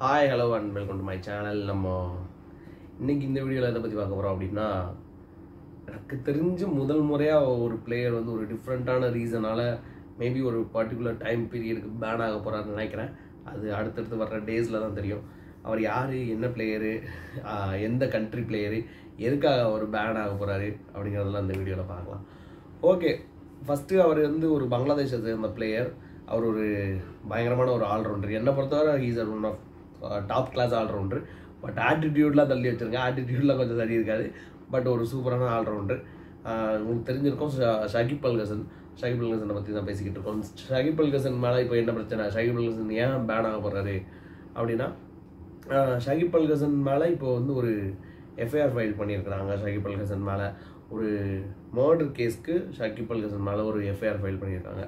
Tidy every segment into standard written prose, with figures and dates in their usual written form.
Hi hello and welcome to my channel. நம்ம இன்னைக்கு இந்த வீடியோவில் எதை பற்றி பார்க்க போகிறோம் அப்படின்னா, எனக்கு தெரிஞ்சு முதல் முறையாக ஒரு பிளேயர் வந்து ஒரு டிஃப்ரெண்ட்டான ரீசனால் மேபி ஒரு பர்டிகுலர் டைம் பீரியடுக்கு பேன் ஆக போகிறாருன்னு நினைக்கிறேன். அது அடுத்தடுத்து வர்ற டேஸில் தான் தெரியும். அவர் யார், என்ன பிளேயரு, எந்த கண்ட்ரி பிளேயரு, எதுக்காக அவர் பேன் ஆக போகிறாரு அப்படிங்கிறதெல்லாம் இந்த வீடியோவில் பார்க்கலாம். ஓகே, ஃபஸ்ட்டு அவர் வந்து ஒரு பங்களாதேஷை சேர்ந்த பிளேயர். அவர் ஒரு பயங்கரமான ஒரு ஆல்ரவுண்டர். என்னை பொறுத்தவரை he's one of top class all-rounder. But ஆட்டிடியூட்லாம் தள்ளி வச்சுருங்க, ஆட்டிடியூட்லாம் கொஞ்சம் சரி இருக்காது. பட் ஒரு சூப்பரான ஆல்ரவுண்டர். உங்களுக்கு தெரிஞ்சிருக்கும் ஷகிப் அல் ஹசன். ஷகிப் அல் ஹசனை பற்றி தான் பேசிக்கிட்டு இருக்கோம். ஷகிப் அல் ஹசன் மேலே இப்போ என்ன பிரச்சனை, ஷகிப் அல் ஹசன் ஏன் பேன் ஆக போகிறாரு அப்படின்னா, ஷகிப் அல் ஹசன் மேலே இப்போ வந்து ஒரு எஃப்ஐஆர் ஃபைல் பண்ணியிருக்கிறாங்க. ஷகிப் அல் ஹசன் மேலே ஒரு மர்டர் கேஸ்க்கு ஷகிப் அல் ஹசன் மேலே ஒரு எஃப்ஐஆர் ஃபைல் பண்ணியிருக்காங்க.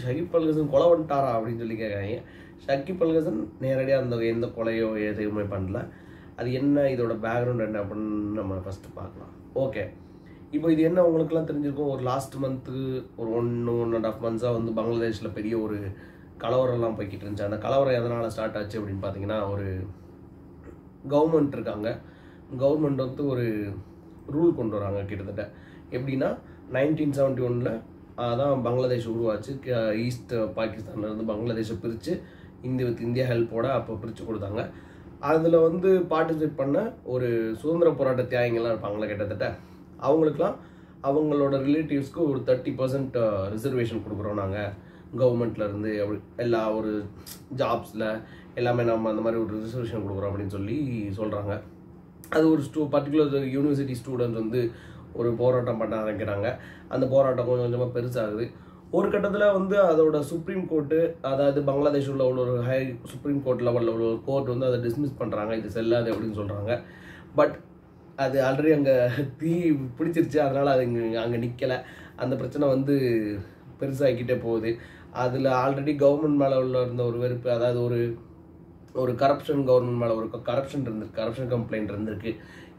ஷகிப் அல் ஹசன் கொலை பண்ணிட்டாரா அப்படின்னு சொல்லி கேட்குறாங்க. ஷகிப் அல் ஹசன் நேரடியாக அந்த எந்த கொலையோ எதுவுமே பண்ணல. அது என்ன, இதோட பேக்ரவுண்ட் என்ன அப்படின்னு நம்ம ஃபஸ்ட்டு பார்க்கலாம். ஓகே, இப்போ இது என்ன உங்களுக்குலாம் தெரிஞ்சிருக்கும். ஒரு லாஸ்ட் மந்த்து ஒரு 1.5 மந்த்ஸாக வந்து பங்களாதேஷில் பெரிய ஒரு கலவரம்லாம் போய்கிட்டு இருந்துச்சு. அந்த கலவரம் எதனால் ஸ்டார்ட் ஆச்சு அப்படின்னு பார்த்தீங்கன்னா, ஒரு கவர்மெண்ட் இருக்காங்க. கவர்மெண்ட் வந்து ஒரு ரூல் கொண்டு வராங்க. கிட்டத்தட்ட எப்படின்னா, 1971 அதான் பங்களாதேஷ் உருவாச்சு. ஈஸ்ட் பாகிஸ்தான்லேருந்து பங்களாதேஷை பிரித்து இந்தியா ஹெல்ப்போட அப்போ பிரித்து கொடுத்தாங்க. அதில் வந்து பார்ட்டிசிபேட் பண்ண ஒரு சுதந்திர போராட்ட தியாகிகள்லாம் இருப்பாங்களே, கிட்டத்தட்ட அவங்களுக்குலாம் அவங்களோட ரிலேட்டிவ்ஸ்க்கு ஒரு 30% ரிசர்வேஷன் கொடுக்குறோம் நாங்கள் கவர்மெண்ட்லேருந்து. அப்படி எல்லா ஒரு ஜாப்ஸில் எல்லாமே நம்ம அந்த மாதிரி ஒரு ரிசர்வேஷன் கொடுக்குறோம் அப்படின்னு சொல்லி சொல்கிறாங்க. அது ஒரு பர்டிகுலர் யூனிவர்சிட்டி ஸ்டூடெண்ட்ஸ் வந்து ஒரு போராட்டம் பண்ண ஆரம்பிக்கிறாங்க. அந்த போராட்டம் கொஞ்சம் கொஞ்சமாக பெருசாகுது. ஒரு கட்டத்தில் வந்து அதோட சுப்ரீம் கோர்ட்டு, அதாவது பங்களாதேஷில் உள்ள ஒரு ஹை சுப்ரீம் கோர்ட் லெவலில் உள்ள ஒரு கோர்ட் வந்து அதை டிஸ்மிஸ் பண்ணுறாங்க. இது செல்லாது அப்படின்னு சொல்கிறாங்க. பட் அது ஆல்ரெடி அங்கே தீ பிடிச்சிருச்சு, அதனால் அது அங்கே நிற்கலை. அந்த பிரச்சனை வந்து பெருசாகிக்கிட்டே போகுது. அதில் ஆல்ரெடி கவர்மெண்ட் மேலே இருந்த ஒரு வெறுப்பு, அதாவது ஒரு கரப்ஷன், கவர்மெண்ட் மேலே ஒரு கரப்ஷன் இருந்திருக்கு, கரப்ஷன் கம்ப்ளைண்ட் இருந்திருக்கு.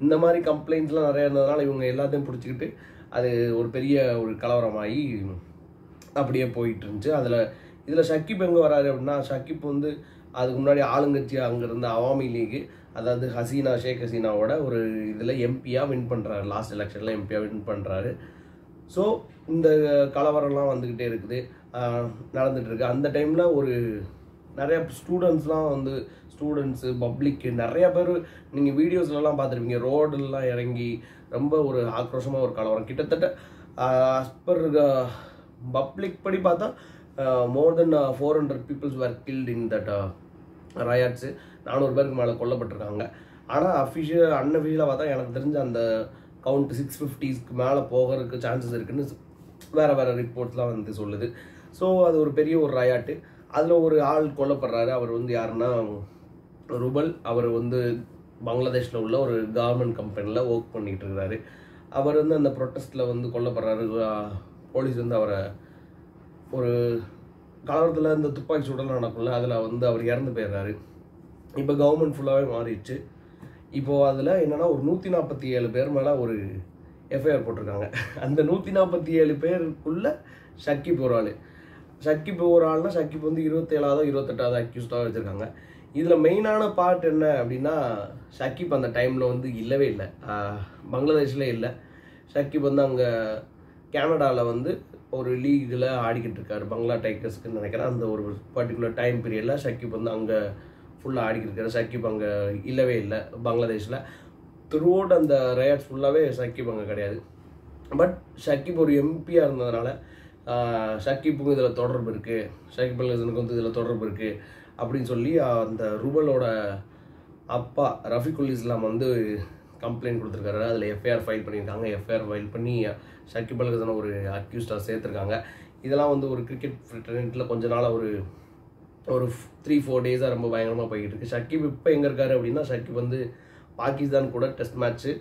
இந்த மாதிரி கம்ப்ளைண்ட்ஸ்லாம் நிறையா இருந்ததுனால இவங்க எல்லாத்தையும் பிடிச்சிக்கிட்டு அது ஒரு பெரிய ஒரு கலவரமாகி அப்படியே போயிட்டு இருந்துச்சு. இதில் ஷகிப் எங்கே வராரு அப்படின்னா, ஷகிப் வந்து அதுக்கு முன்னாடி ஆளுங்கட்சி அங்கே இருந்த அவாமி லீகு, அதாவது ஷேக் ஹசீனாவோட ஒரு இதில் எம்பியாக வின் பண்ணுறாரு. லாஸ்ட் எலெக்ஷனில் எம்பியாக வின் பண்ணுறாரு. ஸோ இந்த கலவரம்லாம் வந்துக்கிட்டே இருக்குது, நடந்துகிட்டு இருக்கு. அந்த டைமில் ஒரு நிறைய ஸ்டூடெண்ட்ஸு பப்ளிக்கு நிறைய பேர் நீங்கள் வீடியோஸ்லாம் பார்த்துருப்பீங்க. ரோடெல்லாம் இறங்கி ரொம்ப ஒரு ஆக்ரோஷமாக ஒரு கலவரம். கிட்டத்தட்ட அஸ்பர் பப்ளிக் படி பார்த்தா more than 400 peoples were killed in that riots. 400 பேருக்கு மேலே கொல்லப்பட்டிருக்காங்க. ஆனால் அன்அஃபிஷியலாக பார்த்தா எனக்கு தெரிஞ்ச அந்த கவுண்ட் 650க்கு மேலே போகிறதுக்கு சான்சஸ் இருக்குன்னு வேறு ரிப்போர்ட்ஸ்லாம் வந்து சொல்லுது. ஸோ அது ஒரு பெரிய ஒரு ரயாட்டு. அதில் ஒரு ஆள் கொல்லப்படுறாரு. அவர் வந்து யாருன்னா ருபல். அவர் வந்து பங்களாதேஷில் உள்ள ஒரு கவர்மெண்ட் கம்பெனியில் ஒர்க் பண்ணிகிட்டு இருக்கிறாரு. அவர் வந்து அந்த ப்ரொட்டஸ்ட்டில் வந்து கொல்லப்படுறாரு. போலீஸ் வந்து அவரை ஒரு கலவரத்தில் இந்த துப்பாக்கி சூடெல்லாம் நடக்கும்ல, அதில் வந்து அவர் இறந்து போயிடுறாரு. இப்போ கவர்மெண்ட் ஃபுல்லாகவே மாறிடுச்சு. இப்போது அதில் என்னென்னா ஒரு 147 பேர் மேலே ஒரு எஃப்ஐஆர் போட்டிருக்காங்க. அந்த 147 பேருக்குள்ளே ஷகிப் ஒரு ஆள். ஷகிப் ஒரு ஆள்னா ஷகிப் வந்து 27வது 28வது அக்யூஸ்டாக வச்சுருக்காங்க. இதில் மெயினான பார்ட் என்ன அப்படின்னா, ஷகிப் அந்த டைமில் வந்து இல்லவே இல்லை, பங்களாதேஷில் இல்லை. ஷகிப் வந்து அங்கே கனடாவில் வந்து ஒரு லீகில் ஆடிக்கிட்டு இருக்காரு, பங்களா டைகர்ஸ்க்குன்னு நினைக்கிறேன். அந்த ஒரு பர்டிகுலர் டைம் பீரியடில் ஷகிப் வந்து அங்கே ஃபுல்லாக ஆடிக்கிட்டு இருக்காரு. ஷகிப் அங்கே இல்லவே இல்லை பங்களாதேஷில். த்ரூ அவுட் அந்த ரயாட்ஸ் ஃபுல்லாகவே ஷகிப் அங்கே கிடையாது. பட் ஷகிப் ஒரு எம்பியாக இருந்ததுனால ஷகிப்புக்கும் இதில் தொடர்பு இருக்குது, ஷகிப் அல் ஹசனுக்கும் வந்து இதில் தொடர்பு இருக்குது அப்படின்னு சொல்லி அந்த ருபலோட அப்பா ரஃபிகுல் இஸ்லாம் வந்து கம்ப்ளைண்ட் கொடுத்துருக்காரு. அதில் எஃப்ஐஆர் ஃபைல் பண்ணியிருக்காங்க. எஃப்ஐஆர் ஃபைல் பண்ணி ஷகிப் அல் ஹசனை ஒரு அக்யூஸ்டாக சேர்த்துருக்காங்க. இதெல்லாம் வந்து ஒரு கிரிக்கெட் ஃப்ரெண்டில் கொஞ்ச நாள் ஒரு 3-4 டேஸாக ரொம்ப பயங்கரமாக போய்கிட்டு இருக்குது. ஷகிப் இப்போ எங்கே இருக்காரு அப்படின்னா, ஷகிப் வந்து பாகிஸ்தான் கூட டெஸ்ட் மேட்ச்சு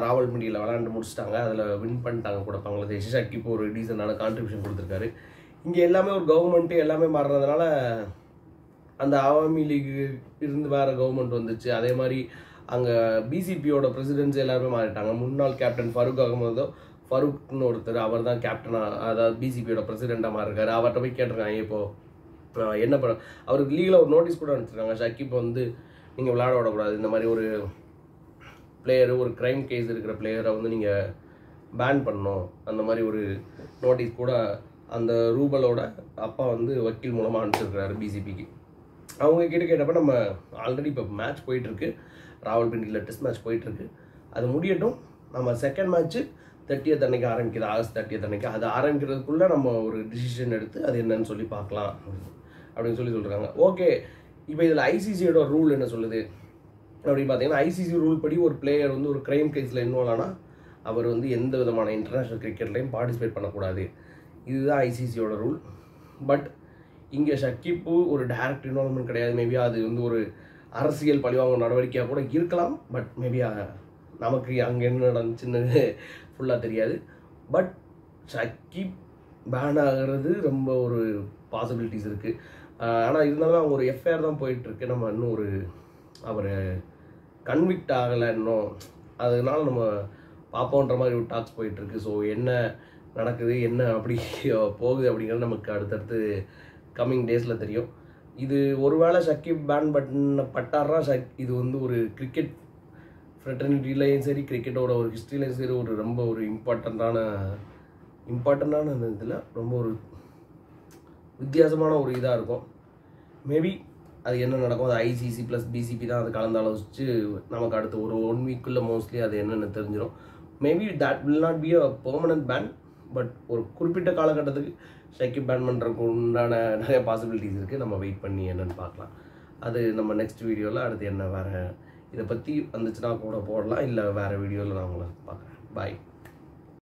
ராவல்பிண்டியில் விளாண்டு முடிச்சிட்டாங்க. அதில் வின் பண்ணிட்டாங்க கூட பங்களாதேஷ். ஷகிப் ஒரு டீசெண்டான கான்ட்ரிபியூஷன் கொடுத்துருக்காரு. இங்கே எல்லாமே ஒரு கவர்மெண்ட்டு எல்லாமே மாறுறதுனால அந்த அவாமி லீக் இருந்து வேறு கவர்மெண்ட் வந்துச்சு. அதே மாதிரி அங்கே பிசிபியோட பிரசிடென்ட்ஸ் எல்லாருமே மாறிட்டாங்க. முன்னாள் கேப்டன் ஃபருக்னு ஒருத்தர், அவர் தான் கேப்டனாக, அதாவது பிசிபியோட பிரசிடெண்ட்டாக மாறிருக்காரு. அவர்கிட்ட போய் கேட்டிருக்காங்க, இப்போது என்ன பண்ண அவருக்கு லீகலாக ஒரு நோட்டீஸ் கூட அனுப்பிச்சிருக்காங்க. ஷக்கீப் வந்து நீங்கள் விளையாட விடக்கூடாது, இந்த மாதிரி ஒரு பிளேயரு, ஒரு க்ரைம் கேஸ் இருக்கிற பிளேயரை வந்து நீங்கள் பேன் பண்ணணும், அந்த மாதிரி ஒரு நோட்டீஸ் கூட அந்த ரூபலோட அப்பா வந்து வக்கீல் மூலமாக அனுப்பிச்சிருக்கிறாரு பிசிபிக்கு. அவங்க கிட்ட கேட்டப்போ நம்ம ஆல்ரெடி இப்போ மேட்ச் போயிட்டுருக்கு, ராவல்பிண்டியில் டெஸ்ட் மேட்ச் போயிட்டுருக்கு, அது முடியட்டும், நம்ம செகண்ட் மேட்ச்சு 30th அன்னைக்கு ஆரம்பிக்குது, ஆகஸ்ட் 30th அன்னைக்கு. அது ஆரம்பிக்கிறதுக்குள்ளே நம்ம ஒரு டிசிஷன் எடுத்து அது என்னன்னு சொல்லி பார்க்கலாம் அப்படின்னு சொல்கிறாங்க. ஓகே, இப்போ இதில் ஐசிசியோட ரூல் என்ன சொல்லுது அப்படின்னு பார்த்தீங்கன்னா, ஐசிசி ரூல் படி ஒரு பிளேயர் வந்து ஒரு க்ரைம் கேஸில் இன்வால்வ் ஆனால் அவர் வந்து எந்த விதமான இன்டர்நேஷ்னல் கிரிக்கெட்லையும் பார்ட்டிசிபேட் பண்ணக்கூடாது. இதுதான் ஐசிசியோட ரூல். பட் இங்கே ஷக்கீப்பு ஒரு டைரக்ட் இன்வால்வ்மெண்ட் கிடையாது. மேபி அது வந்து ஒரு அரசியல் பழிவாங்க நடவடிக்கையாக கூட இருக்கலாம். பட் மேபி நமக்கு அங்கே என்ன நடந்துச்சுன்னு ஃபுல்லாக தெரியாது. பட் ஷக்கீப் பேன் ஆகிறது ரொம்ப ஒரு பாசிபிலிட்டிஸ் இருக்குது. ஆனால் இருந்தாலும் அவங்க ஒரு எஃப்ஐஆர் தான் போயிட்டுருக்கு. நம்ம இன்னும் ஒரு அவர் கன்விக்ட் ஆகலை இன்னும், அதனால நம்ம பார்ப்போன்ற மாதிரி ஒரு டாக்ஸ் போயிட்டுருக்கு. ஸோ என்ன நடக்குது, என்ன அப்படி போகுது அப்படிங்கிறது நமக்கு அடுத்தடுத்து கம்மிங் டேஸில் தெரியும். இது ஒருவேளை ஷக்கீப் பேன் பட்டார்னா இது வந்து ஒரு கிரிக்கெட் ஃப்ரெட்டர்னிட்டிலையும் சரி, கிரிக்கெட்டோட ஒரு ஹிஸ்ட்ரிலையும் சரி, ஒரு ரொம்ப ஒரு இம்பார்ட்டண்ட்டான இதில் ரொம்ப ஒரு வித்தியாசமான ஒரு இதாக இருக்கும். மேபி அது என்ன நடக்கும், அது ஐசிசி ப்ளஸ் பிசிபி தான் அது கலந்து ஆலோசித்து நமக்கு அடுத்து ஒரு 1 வீக்குள்ளே மோஸ்ட்லி அது என்னென்னு தெரிஞ்சிடும். Maybe that will not be a permanent ban. But ஒரு குறிப்பிட்ட காலகட்டத்துக்கு ஷக்கீப் பேன் பண்ணுறதுக்கு உண்டான நிறைய பாசிபிலிட்டிஸ் இருக்குது. நம்ம வெயிட் பண்ணி என்னென்னு பார்க்கலாம். அது நம்ம நெக்ஸ்ட் வீடியோவில் அடுத்து என்ன வேறு இதை பற்றி வந்துச்சுன்னா கூட போடலாம், இல்லை வேறு வீடியோவில் நான் உங்களை பார்க்குறேன். பாய்.